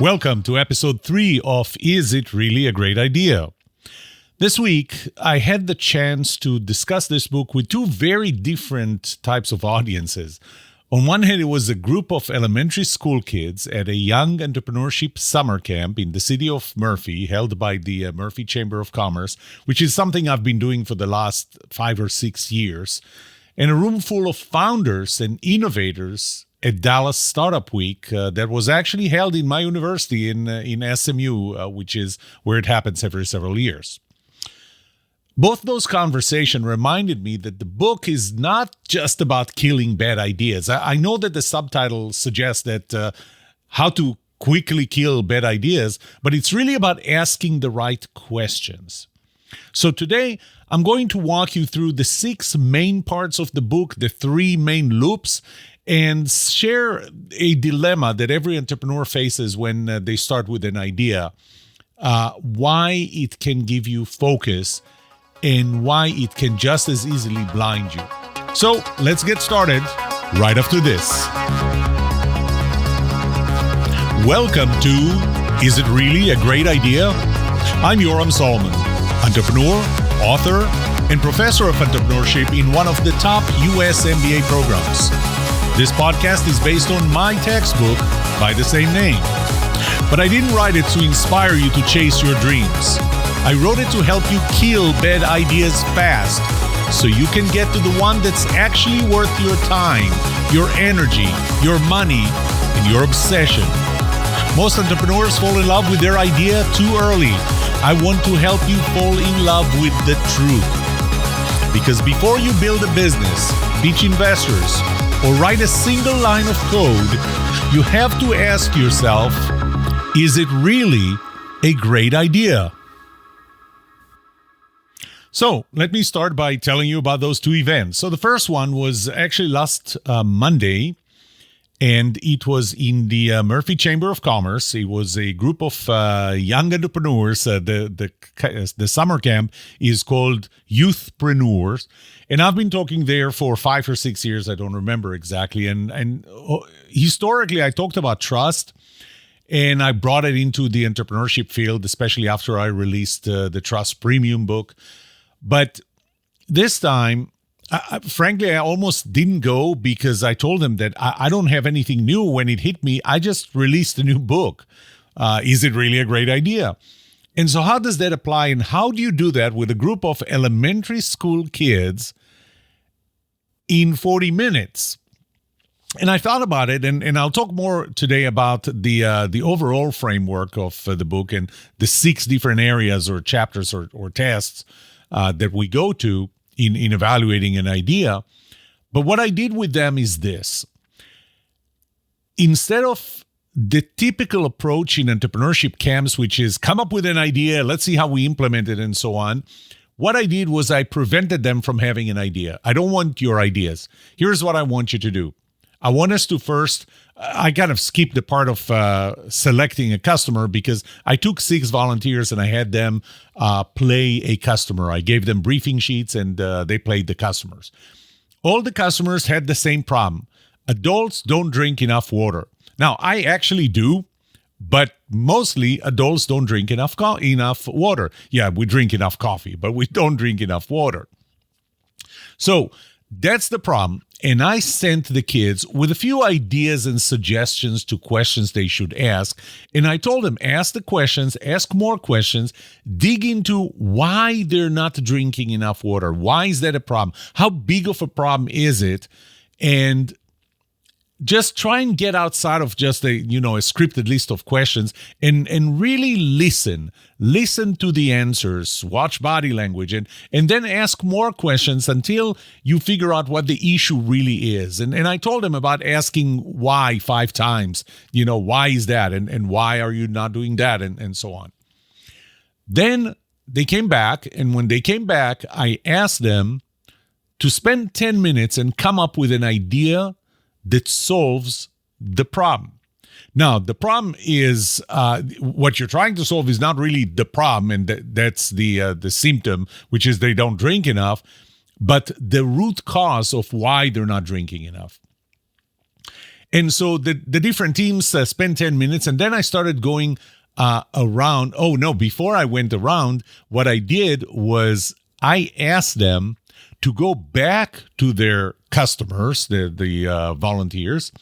Welcome to episode 3 of Is It Really a Great Idea? This week, I had the chance to discuss this book with two very different types of audiences. On one hand, it was a group of elementary school kids at a young entrepreneurship summer camp in the city of Murphy, held by the Murphy Chamber of Commerce, which is something I've been doing for the last 5 or 6 years, and a room full of founders and innovators at Dallas Startup Week that was actually held in my university in SMU, which is where it happens every several years. Both those conversations reminded me that the book is not just about killing bad ideas. I know that the subtitle suggests that how to quickly kill bad ideas, but it's really about asking the right questions. So today, I'm going to walk you through the 6 main parts of the book, the 3 main loops, and share a dilemma that every entrepreneur faces when they start with an idea, why it can give you focus, and why it can just as easily blind you. So let's get started right after this. Welcome to Is It Really a Great Idea? I'm Yoram Solomon, entrepreneur, author, and professor of entrepreneurship in one of the top US MBA programs. This podcast is based on my textbook by the same name. But I didn't write it to inspire you to chase your dreams. I wrote it to help you kill bad ideas fast so you can get to the one that's actually worth your time, your energy, your money, and your obsession. Most entrepreneurs fall in love with their idea too early. I want to help you fall in love with the truth. Because before you build a business, pitch investors, or write a single line of code, you have to ask yourself, is it really a great idea? So let me start by telling you about those 2 events. So the first one was actually last Monday, and it was in the Murphy Chamber of Commerce. It was a group of young entrepreneurs. The summer camp is called Youthpreneurs. And I've been talking there for 5 or 6 years. I don't remember exactly. And historically, I talked about trust. And I brought it into the entrepreneurship field, especially after I released the Trust Premium book. But this time, frankly, I almost didn't go because I told them that I don't have anything new. When it hit me, I just released a new book. Is it really a great idea? And so how does that apply? And how do you do that with a group of elementary school kids in 40 minutes? And I thought about it, and I'll talk more today about the overall framework of the book and the 6 different areas or chapters or tests that we go to in evaluating an idea. But what I did with them is this. Instead of the typical approach in entrepreneurship camps, which is come up with an idea, let's see how we implement it and so on, what I did was I prevented them from having an idea. I don't want your ideas. Here's what I want you to do. I want us to first, I kind of skipped the part of selecting a customer because I took 6 volunteers and I had them play a customer. I gave them briefing sheets and they played the customers. All the customers had the same problem. Adults don't drink enough water. Now, I actually do, but mostly adults don't drink enough water. Yeah, we drink enough coffee, but we don't drink enough water. So that's the problem. And I sent the kids with a few ideas and suggestions to questions they should ask. And I told them, ask the questions, ask more questions, dig into why they're not drinking enough water. Why is that a problem? How big of a problem is it? And just try and get outside of just a scripted list of questions and really listen to the answers, watch body language, and then ask more questions until you figure out what the issue really is. And I told them about asking why 5 times, why is that? And why are you not doing that? And so on. Then they came back. And when they came back, I asked them to spend 10 minutes and come up with an idea that solves the problem. Now, the problem is what you're trying to solve is not really the problem, and that's the symptom, which is they don't drink enough, but the root cause of why they're not drinking enough. And so the different teams spent 10 minutes, and then I started going around. Oh, no, before I went around, what I did was I asked them to go back to their customers, the volunteers,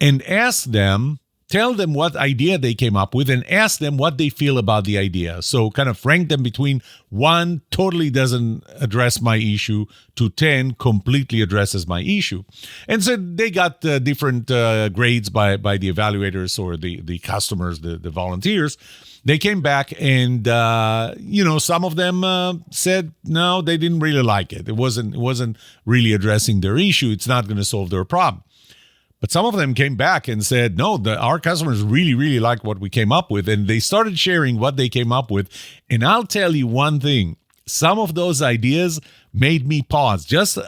and tell them what idea they came up with and ask them what they feel about the idea. So kind of rank them between 1, totally doesn't address my issue, to 10, completely addresses my issue. And so they got different grades by the evaluators or the customers, the volunteers. They came back and, some of them said, no, they didn't really like it. It wasn't really addressing their issue. It's not going to solve their problem. But some of them came back and said, no, our customers really, really like what we came up with. And they started sharing what they came up with. And I'll tell you one thing. Some of those ideas made me pause. Just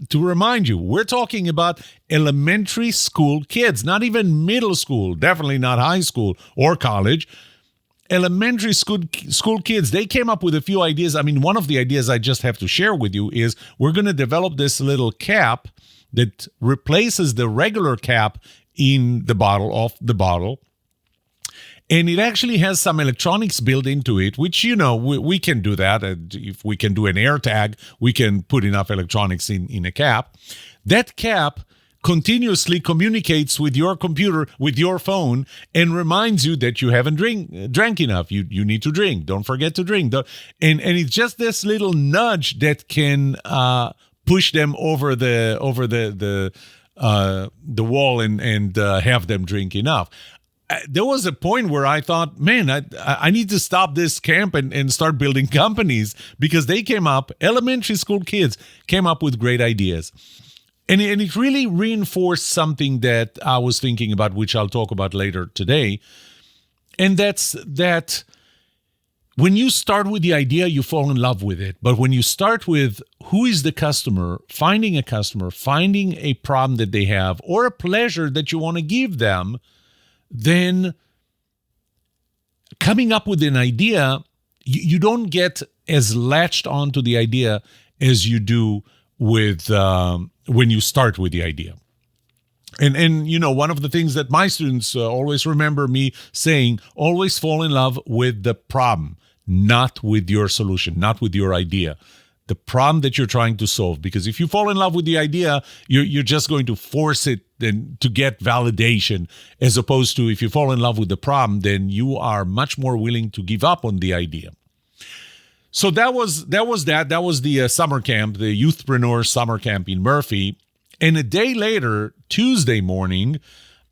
to remind you, we're talking about elementary school kids, not even middle school, definitely not high school or college. Elementary school kids, they came up with a few ideas. I mean, one of the ideas I just have to share with you is we're going to develop this little cap that replaces the regular cap in the bottle. And it actually has some electronics built into it, which, we can do that. If we can do an air tag, we can put enough electronics in a cap. That cap continuously communicates with your computer, with your phone, and reminds you that you haven't drank enough. You need to drink. Don't forget to drink. And it's just this little nudge that can push them over the wall and have them drink enough. There was a point where I thought, man, I need to stop this camp and start building companies, because elementary school kids came up with great ideas. And it really reinforced something that I was thinking about, which I'll talk about later today. And that's that when you start with the idea, you fall in love with it. But when you start with who is the customer, finding a problem that they have or a pleasure that you want to give them, then coming up with an idea, you don't get as latched onto the idea as you do with when you start with the idea. And one of the things that my students always remember me saying, always fall in love with the problem, not with your solution, not with your idea. The problem that you're trying to solve. Because if you fall in love with the idea, you're just going to force it then to get validation, as opposed to if you fall in love with the problem, then you are much more willing to give up on the idea. So that was the summer camp, the Youthpreneur summer camp in Murphy. And a day later, Tuesday morning,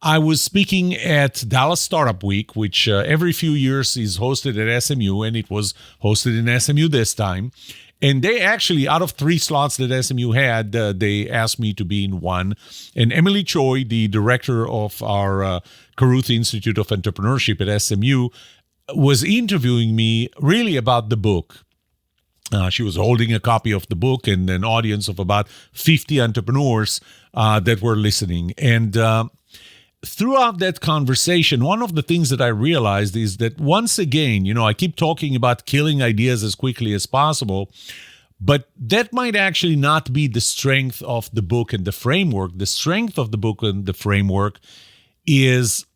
I was speaking at Dallas Startup Week, which every few years is hosted at SMU, and it was hosted in SMU this time. And they actually, out of 3 slots that SMU had, they asked me to be in one. And Emily Choi, the director of our Caruth Institute of Entrepreneurship at SMU, was interviewing me really about the book. She was holding a copy of the book and an audience of about 50 entrepreneurs that were listening. And throughout that conversation, one of the things that I realized is that once again, I keep talking about killing ideas as quickly as possible, but that might actually not be the strength of the book and the framework. The strength of the book and the framework is,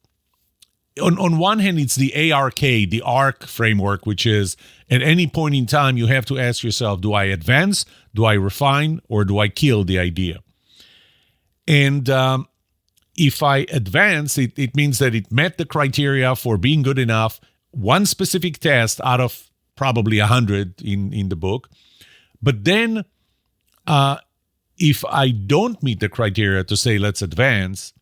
on one hand, it's the ARC framework, which is at any point in time, you have to ask yourself, do I advance, do I refine, or do I kill the idea? And if I advance, it means that it met the criteria for being good enough, one specific test out of probably 100 in the book. But then if I don't meet the criteria to say, let's advance,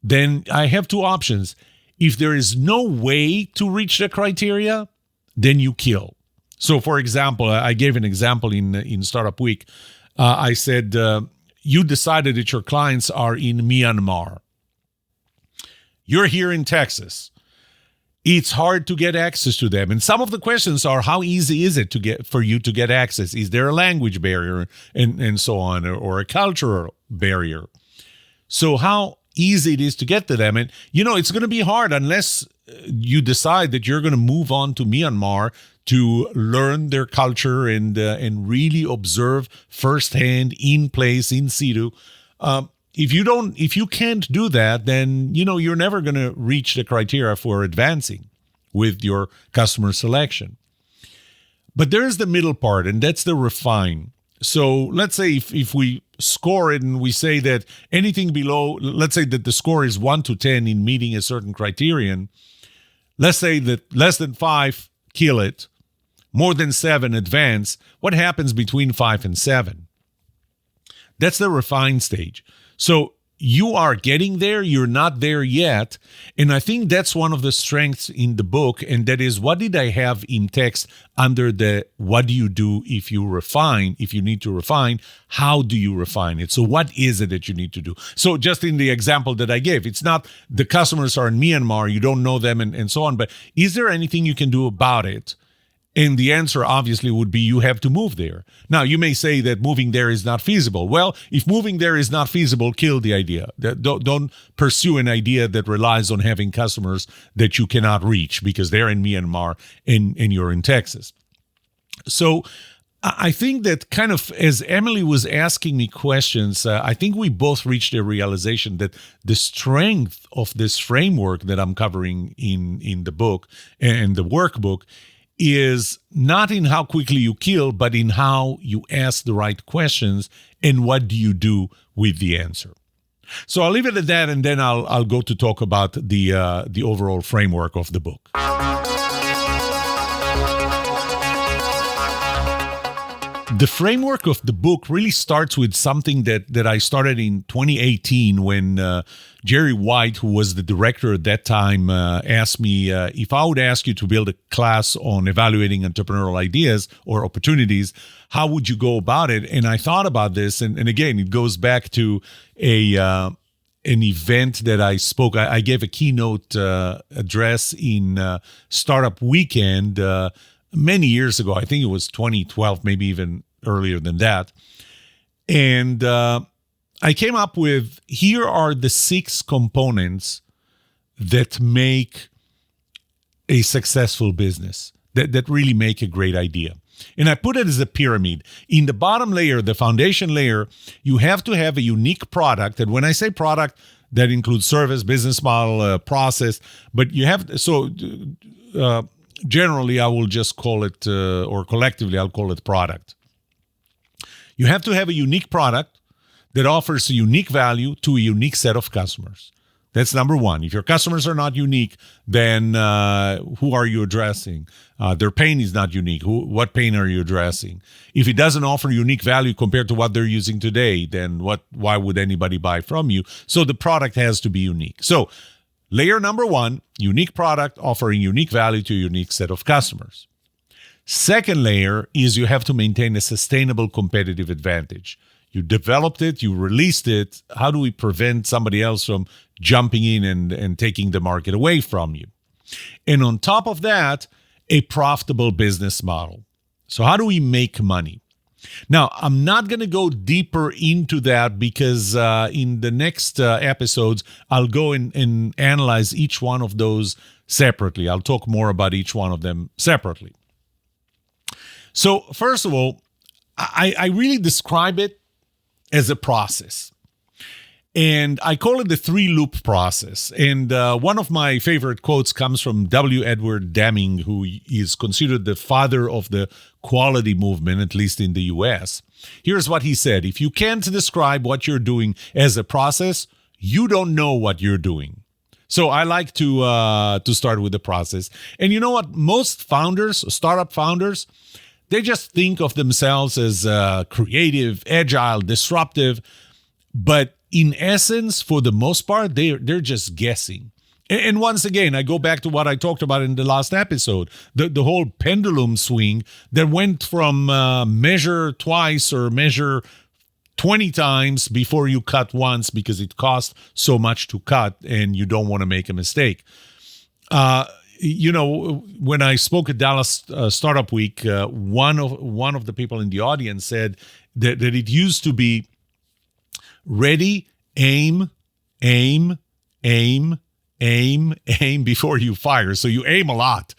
then I have 2 options. If there is no way to reach the criteria, then you kill. So, for example, I gave an example in Startup Week. I said, you decided that your clients are in Myanmar. You're here in Texas. It's hard to get access to them. And some of the questions are, how easy is it for you to get access? Is there a language barrier and so on, or a cultural barrier? So how easy it is to get to them. And, it's going to be hard unless you decide that you're going to move on to Myanmar to learn their culture and really observe firsthand, in place, in situ. if you can't do that, then you're never going to reach the criteria for advancing with your customer selection. But there's the middle part, and that's the refine. So let's say if we score it and we say that anything below, let's say that the score is 1 to 10 in meeting a certain criterion. Let's say that less than 5, kill it. More than 7, advance. What happens between 5 and 7? That's the refine stage. So you are getting there. You're not there yet. And I think that's one of the strengths in the book. And that is, what did I have in text under the what do you do if you refine, if you need to refine, how do you refine it? So what is it that you need to do? So just in the example that I gave, it's not the customers are in Myanmar, you don't know them and so on, but is there anything you can do about it? And the answer obviously would be you have to move there. Now, you may say that moving there is not feasible. Well, if moving there is not feasible, kill the idea. Don't pursue an idea that relies on having customers that you cannot reach because they're in Myanmar and you're in Texas. So I think that kind of as Emily was asking me questions, I think we both reached a realization that the strength of this framework that I'm covering in the book and the workbook is not in how quickly you kill, but in how you ask the right questions and what do you do with the answer. So I'll leave it at that, and then I'll go to talk about the overall framework of the book. The framework of the book really starts with something that I started in 2018 when Jerry White, who was the director at that time, asked me if I would ask you to build a class on evaluating entrepreneurial ideas or opportunities, how would you go about it? And I thought about this, and again, it goes back to an event that I spoke. I gave a keynote address in Startup Weekend many years ago. I think it was 2012, maybe even earlier than that. And I came up with, here are the 6 components that make a successful business, that really make a great idea. And I put it as a pyramid. In the bottom layer, the foundation layer, you have to have a unique product. And when I say product, that includes service, business model, process. But you have, generally, I will just call it, or collectively, I'll call it product. You have to have a unique product that offers a unique value to a unique set of customers. That's number one. If your customers are not unique, then who are you addressing? Their pain is not unique. What pain are you addressing? If it doesn't offer unique value compared to what they're using today, then why would anybody buy from you? So the product has to be unique. So layer number 1, unique product offering unique value to a unique set of customers. Second layer is you have to maintain a sustainable competitive advantage. You developed it, you released it. How do we prevent somebody else from jumping in and taking the market away from you? And on top of that, a profitable business model. So how do we make money? Now, I'm not going to go deeper into that because in the next episodes, I'll go and analyze each one of those separately. I'll talk more about each one of them separately. So first of all, I really describe it as a process. And I call it the 3-loop process. And one of my favorite quotes comes from W. Edward Deming, who is considered the father of the quality movement, at least in the US. Here's what he said: if you can't describe what you're doing as a process, you don't know what you're doing. So I like to start with the process. And you know what? Most founders, startup founders, they just think of themselves as creative, agile, disruptive. But in essence, for the most part, they're just guessing. And once again, I go back to what I talked about in the last episode, the whole pendulum swing that went from measure twice or measure 20 times before you cut once because it costs so much to cut and you don't want to make a mistake. When I spoke at Dallas Startup Week, one of the people in the audience said that it used to be ready, aim, aim, aim, aim, aim before you fire. So you aim a lot.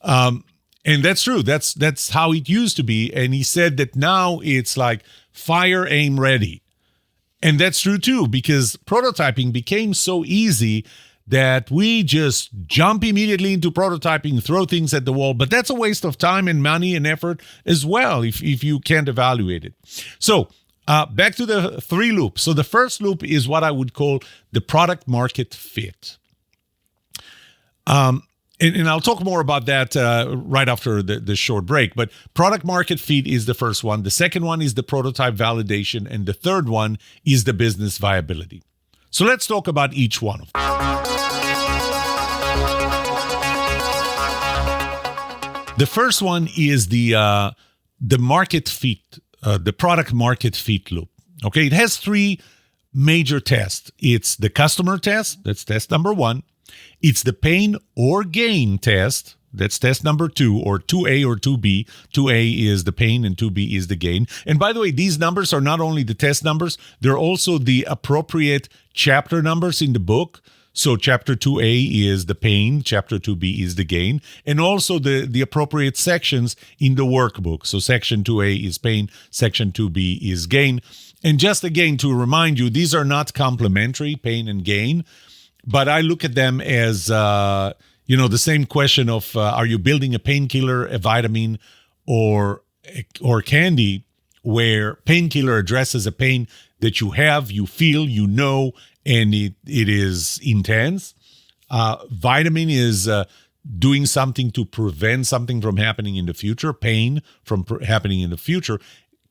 And that's true. That's how it used to be. And he said that now it's like fire, aim, ready. And that's true too, because prototyping became so easy that we just jump immediately into prototyping, throw things at the wall. But that's a waste of time and money and effort as well if you can't evaluate it. So back to the 3 loops. So the first loop is what I would call the product market fit. And I'll talk more about that right after the short break. But product market fit is the first one. The second one is the prototype validation. And the third one is the business viability. So let's talk about each one of them. The first one is the market fit, the product market fit loop. Okay, it has 3 major tests. It's the customer test, that's test number 1. It's the pain or gain test, that's test number 2, or 2A or 2B. 2A is the pain and 2B is the gain. And by the way, these numbers are not only the test numbers, they're also the appropriate chapter numbers in the book. So chapter 2A is the pain, chapter 2B is the gain, and also the appropriate sections in the workbook. So section 2A is pain, section 2B is gain. And just again, to remind you, these are not complementary, pain and gain, but I look at them as, the same question of, are you building a painkiller, a vitamin, or candy, where painkiller addresses a pain that you have, you feel, you know, and it is intense. Vitamin is doing something to prevent something from happening in the future, pain from happening in the future.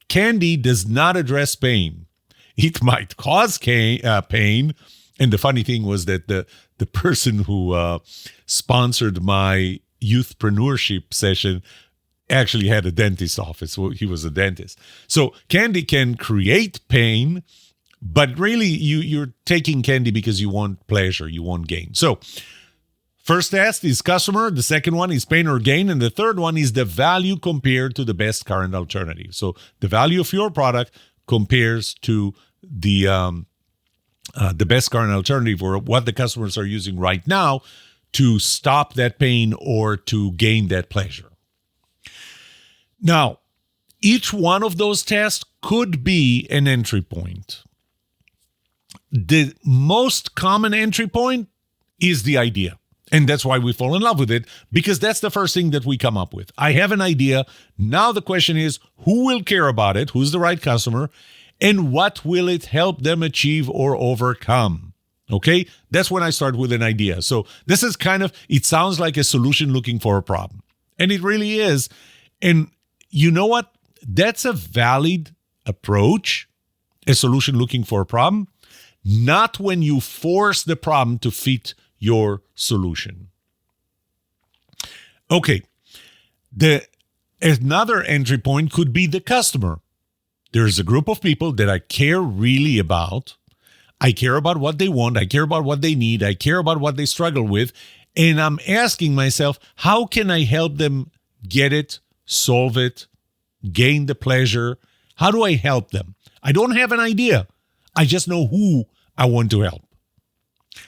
Candy does not address pain. It might cause pain. And the funny thing was that the person who sponsored my youthpreneurship session actually had a dentist office. Well, he was a dentist. So candy can create pain, but really, you're taking candy because you want pleasure, you want gain. So first test is customer, the second one is pain or gain, and the third one is the value compared to the best current alternative. So the value of your product compares to the best current alternative, or what the customers are using right now to stop that pain or to gain that pleasure. Now, each one of those tests could be an entry point. The most common entry point is the idea. And that's why we fall in love with it, because that's the first thing that we come up with. I have an idea. Now the question is, who will care about it? Who's the right customer? And what will it help them achieve or overcome? Okay, that's when I start with an idea. So this is it sounds like a solution looking for a problem. And it really is. And you know what? That's a valid approach, a solution looking for a problem. Not when you force the problem to fit your solution. Okay, another entry point could be the customer. There's a group of people that I care really about. I care about what they want. I care about what they need. I care about what they struggle with. And I'm asking myself, how can I help them get it, solve it, gain the pleasure? How do I help them? I don't have an idea. I just know who I want to help.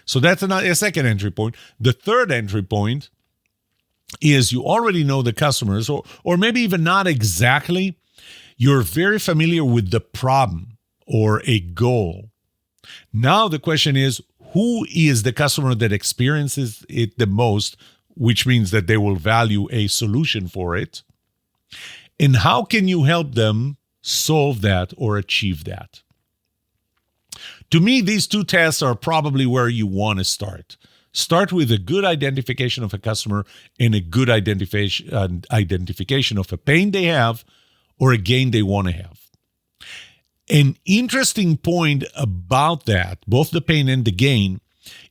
So that's a second entry point. The third entry point is you already know the customers, or maybe even not exactly. You're very familiar with the problem or a goal. Now the question is, who is the customer that experiences it the most, which means that they will value a solution for it? And how can you help them solve that or achieve that? To me, these 2 tests are probably where you want to start. Start with a good identification of a customer and a good identification of a pain they have or a gain they want to have. An interesting point about that, both the pain and the gain,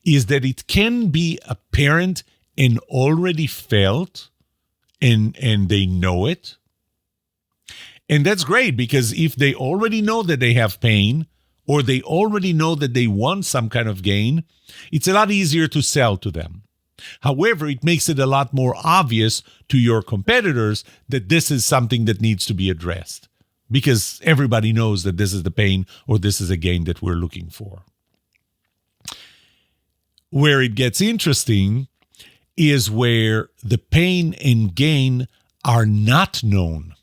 is that it can be apparent and already felt, and they know it. And that's great, because if they already know that they have pain, or they already know that they want some kind of gain, it's a lot easier to sell to them. However, it makes it a lot more obvious to your competitors that this is something that needs to be addressed, because everybody knows that this is the pain or this is a gain that we're looking for. Where it gets interesting is where the pain and gain are not known.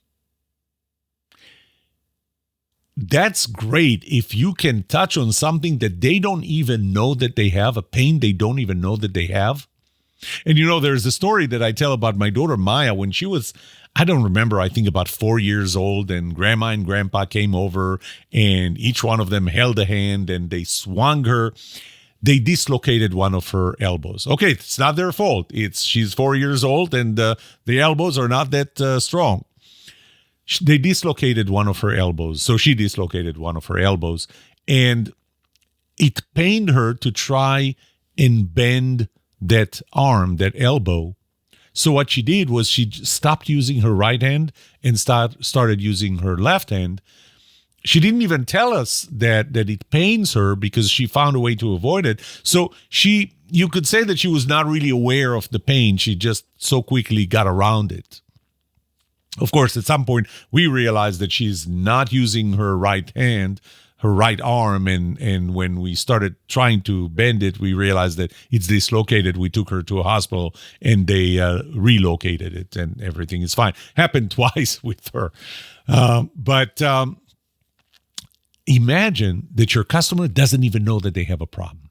That's great if you can touch on something that they don't even know that they have, a pain they don't even know that they have. And there's a story that I tell about my daughter Maya when she was, I don't remember, I think about 4 years old, and grandma and grandpa came over and each one of them held a hand and they swung her. They dislocated one of her elbows. Okay, it's not their fault. She's 4 years old and the elbows are not that strong. They dislocated one of her elbows. So she dislocated one of her elbows, and it pained her to try and bend that arm, that elbow. So what she did was she stopped using her right hand and started using her left hand. She didn't even tell us that it pains her because she found a way to avoid it. So you could say that she was not really aware of the pain. She just so quickly got around it. Of course, at some point, we realized that she's not using her right hand, her right arm, and when we started trying to bend it, we realized that it's dislocated. We took her to a hospital, and they relocated it, and everything is fine. Happened twice with her. But imagine that your customer doesn't even know that they have a problem.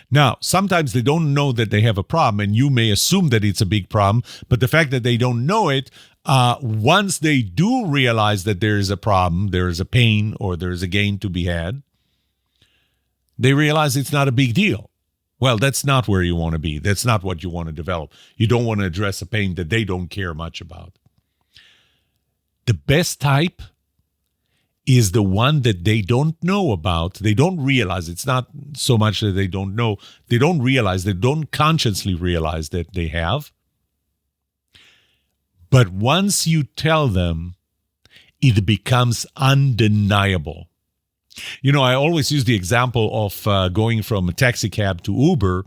Now, sometimes they don't know that they have a problem, and you may assume that it's a big problem, but the fact that they don't know it, once they do realize that there is a problem, there is a pain, or there is a gain to be had, they realize it's not a big deal. Well, that's not where you want to be. That's not what you want to develop. You don't want to address a pain that they don't care much about. The best type is the one that they don't know about. They don't realize. It's not so much that they don't know. They don't realize. They don't consciously realize that they have. But once you tell them, it becomes undeniable. I always use the example of going from a taxi cab to Uber,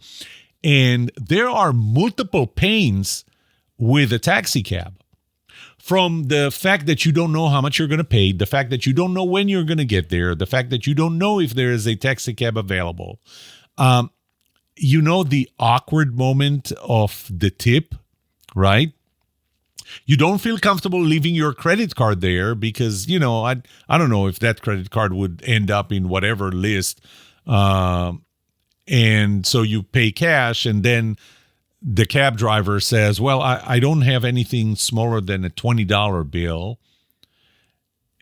and there are multiple pains with a taxi cab. From the fact that you don't know how much you're going to pay, the fact that you don't know when you're going to get there, the fact that you don't know if there is a taxi cab available. The awkward moment of the tip, right? You don't feel comfortable leaving your credit card there because, I don't know if that credit card would end up in whatever list. And so you pay cash, and then the cab driver says, well, I don't have anything smaller than a $20 bill.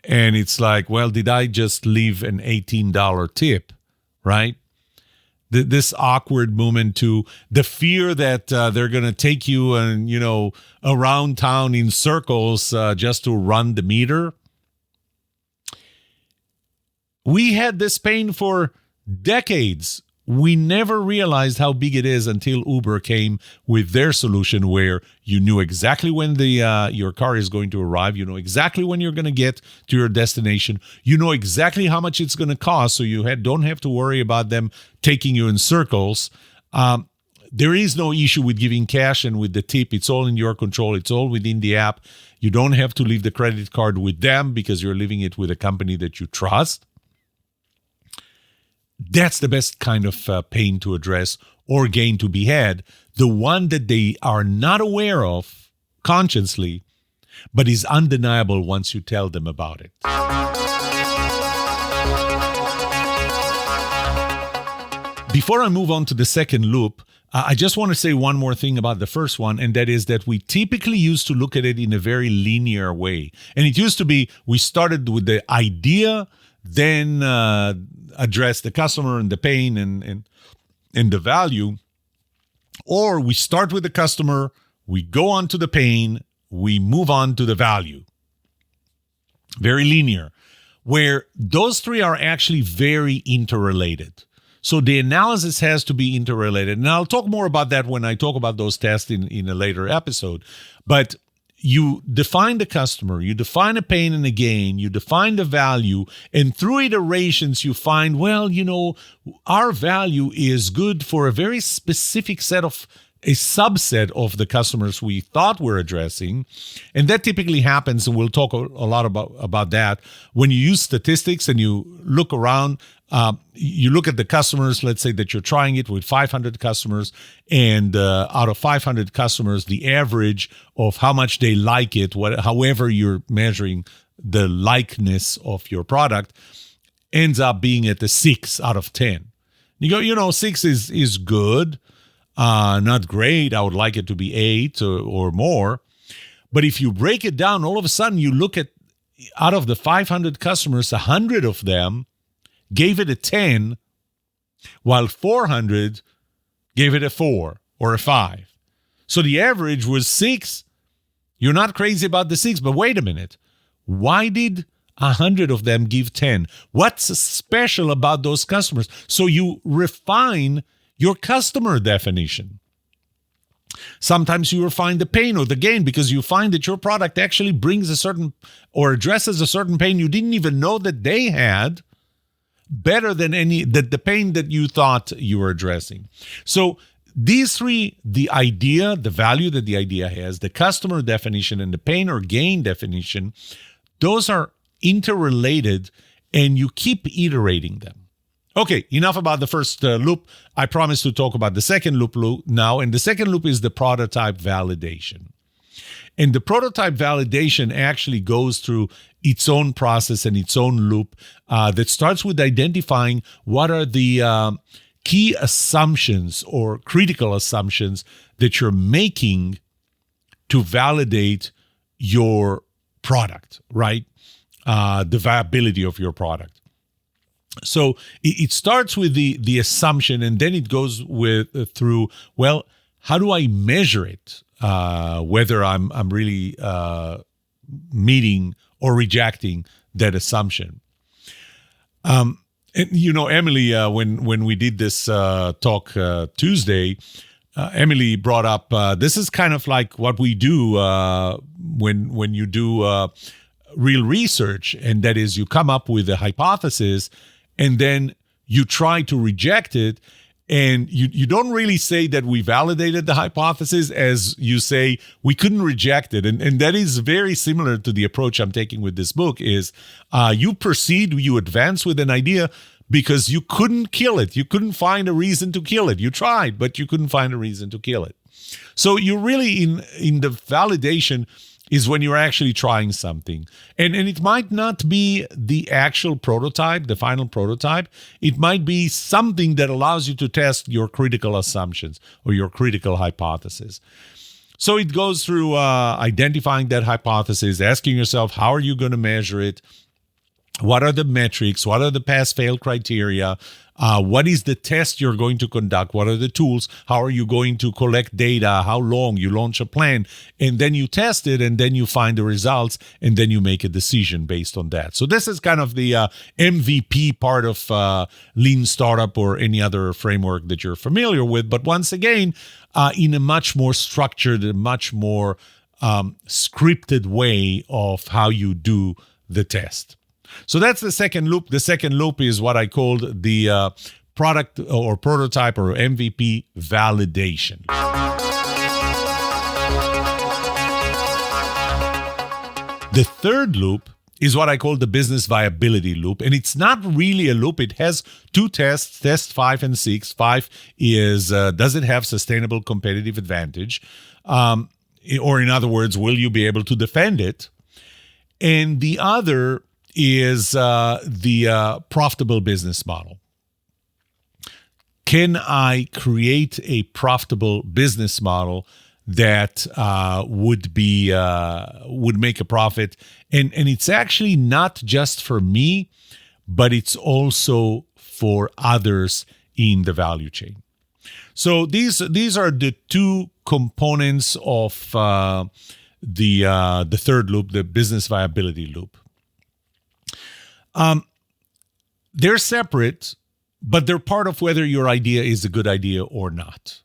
And it's like, well, did I just leave an $18 tip, right? This awkward moment to the fear that they're going to take you and, around town in circles just to run the meter. We had this pain for decades. We never realized how big it is until Uber came with their solution where you knew exactly when your car is going to arrive. You know exactly when you're going to get to your destination. You know exactly how much it's going to cost, so you don't have to worry about them taking you in circles. There is no issue with giving cash and with the tip. It's all in your control. It's all within the app. You don't have to leave the credit card with them because you're leaving it with a company that you trust. That's the best kind of pain to address or gain to be had. The one that they are not aware of consciously, but is undeniable once you tell them about it. Before I move on to the second loop, I just want to say one more thing about the first one, and that is that we typically used to look at it in a very linear way. And it used to be we started with the idea, then address the customer and the pain and the value. Or we start with the customer, we go on to the pain, we move on to the value. Very linear, where those three are actually very interrelated. So the analysis has to be interrelated. And I'll talk more about that when I talk about those tests in a later episode. But you define the customer, you define a pain and a gain, you define the value, and through iterations you find, well, our value is good for a very specific a subset of the customers we thought we're addressing. And that typically happens, and we'll talk a lot about that, when you use statistics and you look around. You look at the customers, let's say that you're trying it with 500 customers, and out of 500 customers, the average of how much they like it, however you're measuring the likeness of your product, ends up being at the 6 out of 10. You go, 6 is good, not great. I would like it to be 8 or more. But if you break it down, all of a sudden you look at, out of the 500 customers, 100 of them gave it a 10, while 400 gave it a 4 or a 5. So the average was 6. You're not crazy about the 6, but wait a minute. Why did 100 of them give 10? What's special about those customers? So you refine your customer definition. Sometimes you refine the pain or the gain because you find that your product actually brings a certain or addresses a certain pain you didn't even know that they had, better than the pain that you thought you were addressing. So these three, the idea, the value that the idea has, the customer definition, and the pain or gain definition, those are interrelated, and you keep iterating them. Okay, enough about the first loop. I promise to talk about the second loop now, and the second loop is the prototype validation. And the prototype validation actually goes through its own process and its own loop that starts with identifying what are the key assumptions or critical assumptions that you're making to validate your product, right? The viability of your product. So it starts with the assumption, and then it goes through, well, how do I measure it? Whether I'm really meeting or rejecting that assumption. And Emily, when we did this talk Tuesday, Emily brought up this is kind of like what we do when you do real research, and that is you come up with a hypothesis and then you try to reject it. And you don't really say that we validated the hypothesis, as you say we couldn't reject it. And that is very similar to the approach I'm taking with this book is you advance with an idea because you couldn't kill it. You couldn't find a reason to kill it. You tried, but you couldn't find a reason to kill it. So you're really in the validation is when you're actually trying something. And it might not be the actual prototype, the final prototype. It might be something that allows you to test your critical assumptions or your critical hypothesis. So it goes through identifying that hypothesis, asking yourself, how are you going to measure it? What are the metrics? What are the pass-fail criteria? What is the test you're going to conduct? What are the tools? How are you going to collect data? How long? You launch a plan, and then you test it, and then you find the results, and then you make a decision based on that. So this is kind of the MVP part of Lean Startup or any other framework that you're familiar with. But once again, in a much more structured, a much more scripted way of how you do the test. So that's the second loop. The second loop is what I called the product or prototype or MVP validation. The third loop is what I call the business viability loop. And it's not really a loop. It has two tests, test 5 and 6. 5 is, does it have sustainable competitive advantage? Or in other words, will you be able to defend it? And the other is the profitable business model. Can I create a profitable business model that would make a profit? And it's actually not just for me, but it's also for others in the value chain. So these are the two components of the third loop, the business viability loop. They're separate, but they're part of whether your idea is a good idea or not,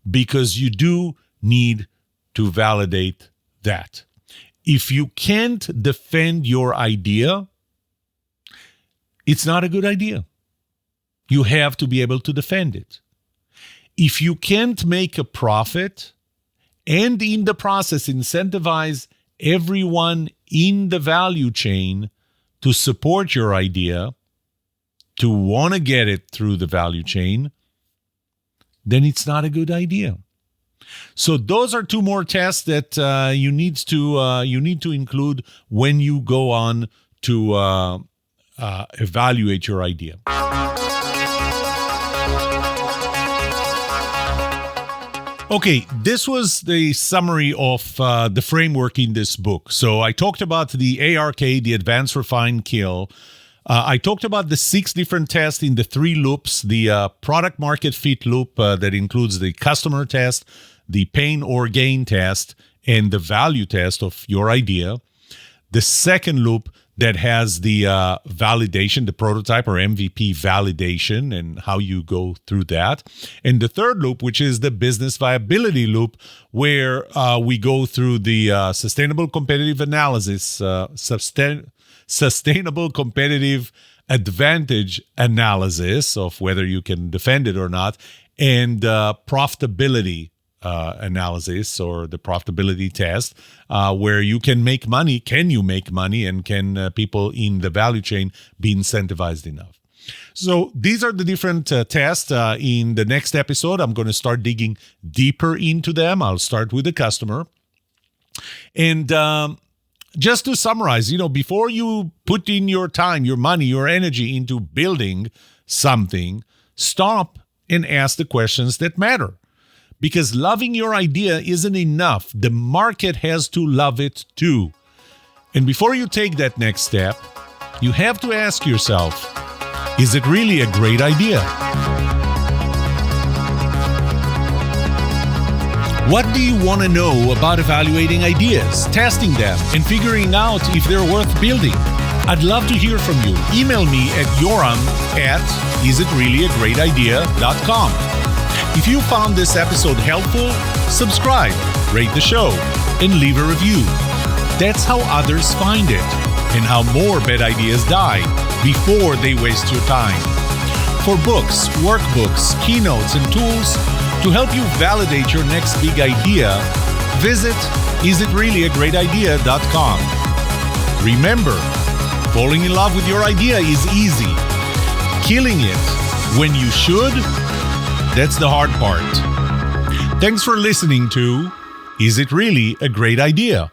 because you do need to validate that. If you can't defend your idea, it's not a good idea. You have to be able to defend it. If you can't make a profit and in the process incentivize everyone in the value chain to support your idea, to want to get it through the value chain, then it's not a good idea. So those are two more tests that you need to include when you go on to evaluate your idea. Okay, this was the summary of the framework in this book. So I talked about the ARK, the Advanced Refine Kill. I talked about the 6 different tests in the 3 loops, the product market fit loop that includes the customer test, the pain or gain test, and the value test of your idea. The second loop that has the validation, the prototype or MVP validation, and how you go through that. And the third loop, which is the business viability loop, where we go through the sustainable competitive analysis, sustainable competitive advantage analysis of whether you can defend it or not, and profitability analysis or the profitability test, where you can make money. Can you make money, and can people in the value chain be incentivized enough? So these are the different tests. In the next episode, I'm going to start digging deeper into them. I'll start with the customer. And just to summarize, before you put in your time, your money, your energy into building something, stop and ask the questions that matter. Because loving your idea isn't enough. The market has to love it too. And before you take that next step, you have to ask yourself, is it really a great idea? What do you want to know about evaluating ideas, testing them, and figuring out if they're worth building? I'd love to hear from you. Email me at yoram@isitreallyagreatidea.com. If you found this episode helpful, subscribe, rate the show, and leave a review. That's how others find it, and how more bad ideas die before they waste your time. For books, workbooks, keynotes, and tools to help you validate your next big idea, visit isitreallyagreatidea.com. Remember, falling in love with your idea is easy. Killing it when you should, that's the hard part. Thanks for listening to Is It Really a Great Idea?